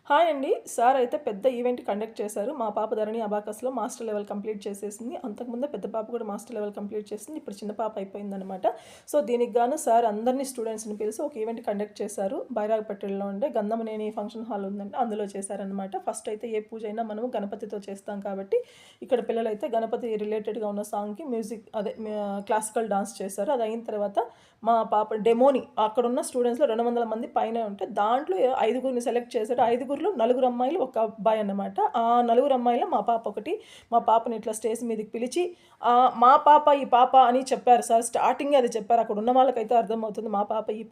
Hi అండి. Sir అయితే పెద్ద ఈవెంట్ కండక్ట్ చేశారు. మా పాప ధరణి అబాకస్‌లో మాస్టర్ లెవెల్ కంప్లీట్ చేసేసింది. అంతకుముందే పెద్ద పాప కూడా మాస్టర్ లెవెల్ కంప్లీట్ చేసింది. ఇప్పుడు చిన్న పాప అయిపోయిందనమాట. సో, దీనికి గాను సార్ అందరిని స్టూడెంట్స్‌ని పిలిచి ఒక ఈవెంట్ కండక్ట్ చేశారు. బైరాగపట్టిలో ఉండే గంధమనేని ఫంక్షన్ హాల్ ఉందంటే అందులో చేశారనమాట. ఫస్ట్ అయితే ఏ పూజ అయినా మనము గణపతితో చేస్తాం కాబట్టి ఇక్కడ పిల్లలైతే గణపతి రిలేటెడ్‌గా ఉన్న సాంగ్‌కి మ్యూజిక్ క్లాసికల్ డాన్స్ చేశారు. అది అయిన తర్వాత మా పాప డెమోని అక్కడున్న స్టూడెంట్స్‌లో 200 మంది పైనే ఉంటే దాంట్లో ఐదుగురిని సెలెక్ట్ చేశారు. ఐదుగురిలో నలుగురు అమ్మాయిలు, ఒక అబ్బాయి అన్నమాట. ఆ నలుగురు అమ్మాయిలో మా పాప ఒకటి. మా పాపని ఇట్లా స్టేజ్ మీదకి పిలిచి మా పాప, ఈ పాప అని చెప్పారు సార్. స్టార్టింగే అది చెప్పారు. అక్కడ ఉన్న వాళ్ళకైతే అర్థమవుతుంది. మా పాప, ఈ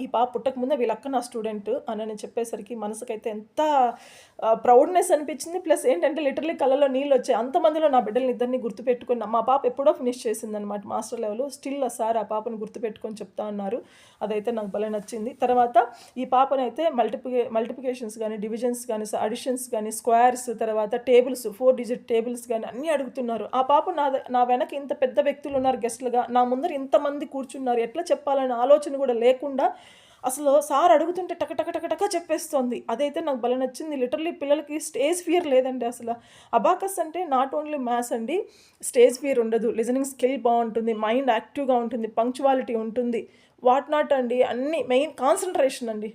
పాప పుట్టకముందే వీళ్ళక్క నా స్టూడెంట్ అని చెప్పేసరికి మనసుకైతే ఎంత ప్రౌడ్‌నెస్ అనిపించింది. ప్లస్ ఏంటంటే లిటరల్లీ కళ్ళలో నీళ్ళొచ్చాయి. అంతమందిలో నా బిడ్డలని ఇద్దరిని గుర్తుపెట్టుకుని మా పాప ఎప్పుడో ఫినిష్ చేసిందనమాట మాస్టర్ లెవెల్. స్టిల్ సార్ ఆ పాపను గుర్తుపెట్టుకొని చెప్తా ఉన్నారు. అదైతే నాకు భలే నచ్చింది. తర్వాత ఈ పాపనైతే మల్టిప్లికేషన్స్ కానీ, డివిజన్స్ కానీ, అడిషన్స్ కానీ, స్క్వేర్స్, తర్వాత టేబుల్స్ 4 డిజిట్ టేబుల్స్ కానీ అన్నీ అడుగుతున్నారు. ఆ పాప నా వెనక ఇంత పెద్ద వ్యక్తులు ఉన్నారు గెస్ట్లుగా, నా ముందర ఇంతమంది కూర్చున్నారు, ఎట్లా చెప్పాలనే ఆలోచన కూడా లేకుండా అసలు సార్ అడుగుతుంటే టక టక టక టక చెప్పేస్తోంది. అదైతే నాకు భలే నచ్చింది. లిటరల్లీ పిల్లలకి స్టేజ్ ఫియర్ లేదండి అసలు. అబాకస్ అంటే నాట్ ఓన్లీ మ్యాథ్స్ అండి. స్టేజ్ ఫియర్ ఉండదు. లిజనింగ్ స్కిల్ బాగుంటుంది, మైండ్ యాక్టివ్గా ఉంటుంది, పంక్చువాలిటీ ఉంటుంది, వాట్ నాట్ అండి. అన్నీ మెయిన్ కాన్సన్ట్రేషన్ అండి.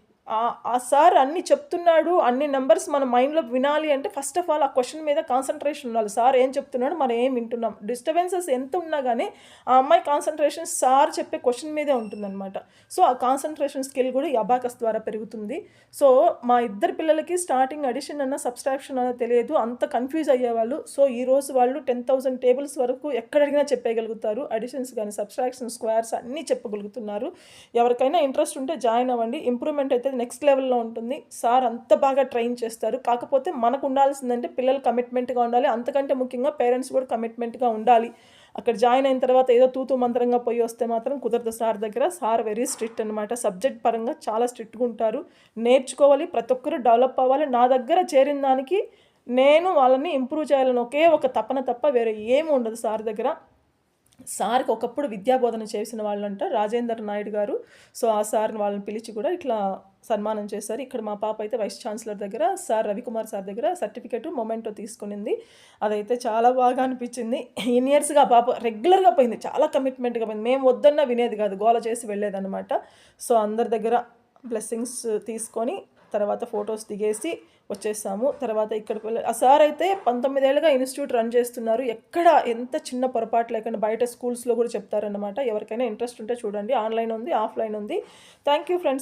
ఆ సార్ అన్నీ చెప్తున్నాడు, అన్ని నంబర్స్ మన మైండ్‌లో వినాలి అంటే ఫస్ట్ ఆఫ్ ఆల్ ఆ క్వెషన్ మీద కాన్సన్ట్రేషన్ ఉండాలి. సార్ ఏం చెప్తున్నాడు, మనం ఏం వింటున్నాం. డిస్టర్బెన్సెస్ ఎంత ఉన్నా గానీ ఆ అమ్మాయి కాన్సన్ట్రేషన్ సార్ చెప్పే క్వెషన్ మీదే ఉంటుందన్నమాట. సో, ఆ కాన్సన్ట్రేషన్ స్కిల్ కూడా ఈ అబాకస్ ద్వారా పెరుగుతుంది. సో, మా ఇద్దరు పిల్లలకి స్టార్టింగ్ అడిషన్ అన్నా, సబ్‌స్ట్రాక్షన్ అన్నా తెలియదు. అంత కన్‌ఫ్యూజ్ అయ్యేవాళ్ళు. సో, ఈరోజు వాళ్ళు 10,000 టేబుల్స్ వరకు ఎక్కడడిగినా చెప్పేయగలుగుతారు. అడిషన్స్ గానీ, సబ్‌స్ట్రాక్షన్, స్క్వేర్స్ అన్నీ చెప్పగలుగుతున్నారు. ఎవరికైనా ఇంట్రెస్ట్ ఉంటే జాయిన్ అవ్వండి. ఇంప్రూవ్‌మెంట్ అయితే నెక్స్ట్ లెవెల్‌లో ఉంటుంది. సార్ అంత బాగా ట్రైన్ చేస్తారు. కాకపోతే మనకు ఉండాల్సిందంటే పిల్లలు కమిట్మెంట్‌గా ఉండాలి. అంతకంటే ముఖ్యంగా పేరెంట్స్ కూడా కమిట్మెంట్‌గా ఉండాలి. అక్కడ జాయిన్ అయిన తర్వాత ఏదో తూతూ మంత్రంగా పోయి వస్తే మాత్రం కుదరదు సార్ దగ్గర. సార్ వెరీ స్ట్రిక్ట్ అనమాట. సబ్జెక్ట్ పరంగా చాలా స్ట్రిక్ట్‌గా ఉంటారు. నేర్చుకోవాలి, ప్రతి ఒక్కరు డెవలప్ అవ్వాలి. నా దగ్గర చేరిన దానికి నేను వాళ్ళని ఇంప్రూవ్ చేయాలని ఒకే ఒక తపన తప్ప వేరే ఏమి ఉండదు సార్ దగ్గర. సార్‌కి ఒకప్పుడు విద్యాబోధన చేసిన వాళ్ళంట రాజేందర్ నాయుడు గారు. సో, ఆ సార్‌ని వాళ్ళని పిలిచి కూడా ఇట్లా సన్మానం చేశారు. ఇక్కడ మా పాప అయితే వైస్ ఛాన్సలర్ దగ్గర సార్ రవికుమార్ సార్ దగ్గర సర్టిఫికేట్, మొమెంటో తీసుకునింది. అదైతే చాలా బాగా అనిపించింది. ఇన్ని ఇయర్స్‌గా ఆ పాప రెగ్యులర్‌గా పోయింది. చాలా కమిట్మెంట్‌గా పోయింది. మేము వద్దన్నా వినేది కాదు. గోల చేసి వెళ్ళేదనమాట. సో, అందరి దగ్గర బ్లెస్సింగ్స్ తీసుకొని తర్వాత ఫోటోస్ దిగేసి వచ్చేసాము. తర్వాత ఇక్కడ ఆ సార్ అయితే 19 ఏళ్లుగా ఇన్‌స్టిట్యూట్ రన్ చేస్తున్నారు. ఎక్కడ ఎంత చిన్న పొరపాటు లేకుండా బయట స్కూల్స్‌లో కూడా చెప్తారనమాట. ఎవరికైనా ఇంట్రెస్ట్ ఉంటే చూడండి. ఆన్‌లైన్ ఉంది, ఆఫ్‌లైన్ ఉంది. Thank you friends.